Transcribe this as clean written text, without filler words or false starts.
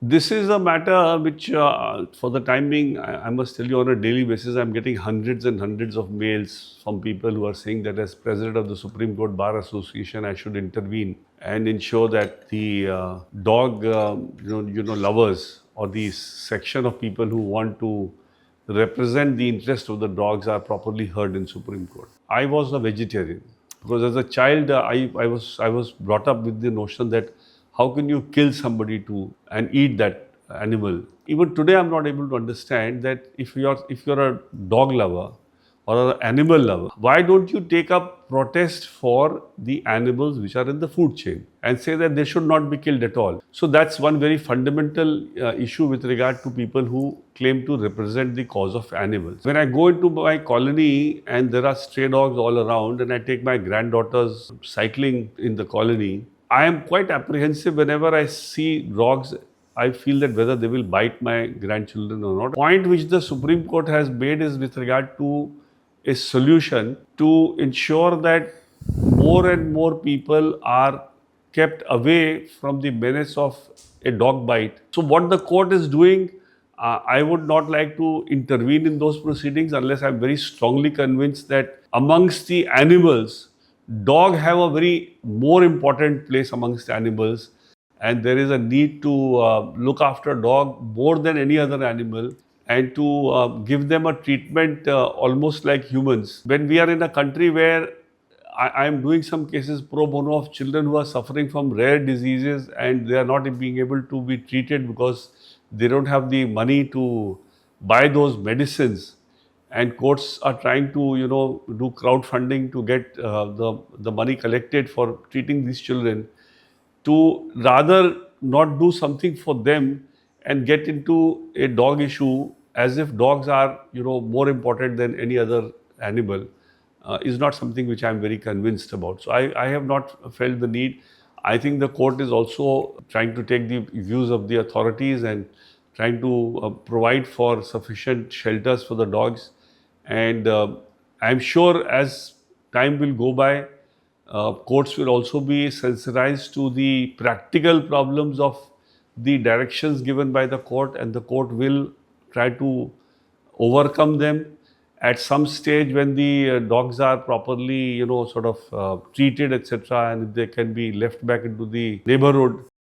This is a matter which, for the time being, I must tell you, on a daily basis, I'm getting hundreds and hundreds of mails from people who are saying that as President of the Supreme Court Bar Association, I should intervene and ensure that the dog, lovers, or the section of people who want to represent the interest of the dogs are properly heard in Supreme Court. I was a vegetarian because as a child, I was brought up with the notion that how can you kill somebody to and eat that animal? Even today, I'm not able to understand that if you're a dog lover or an animal lover, why don't you take up protest for the animals which are in the food chain and say that they should not be killed at all? So that's one very fundamental issue with regard to people who claim to represent the cause of animals. When I go into my colony and there are stray dogs all around, and I take my granddaughters cycling in the colony, I am quite apprehensive whenever I see dogs. I feel that whether they will bite my grandchildren or not. Point which the Supreme Court has made is with regard to a solution to ensure that more and more people are kept away from the menace of a dog bite. So what the court is doing, I would not like to intervene in those proceedings unless I'm very strongly convinced that amongst the animals, dog have a very more important place amongst animals, and there is a need to look after dog more than any other animal, and to give them a treatment almost like humans. When we are in a country where I am doing some cases pro bono of children who are suffering from rare diseases and they are not being able to be treated because they don't have the money to buy those medicines, and courts are trying to do crowdfunding to get the money collected for treating these children, to rather not do something for them and get into a dog issue as if dogs are more important than any other animal, is not something which I'm very convinced about. So I have not felt the need. I think the court is also trying to take the views of the authorities and trying to provide for sufficient shelters for the dogs. And I'm sure as time will go by, courts will also be sensitized to the practical problems of the directions given by the court, and the court will try to overcome them at some stage when the dogs are properly, treated, etc., and if they can be left back into the neighborhood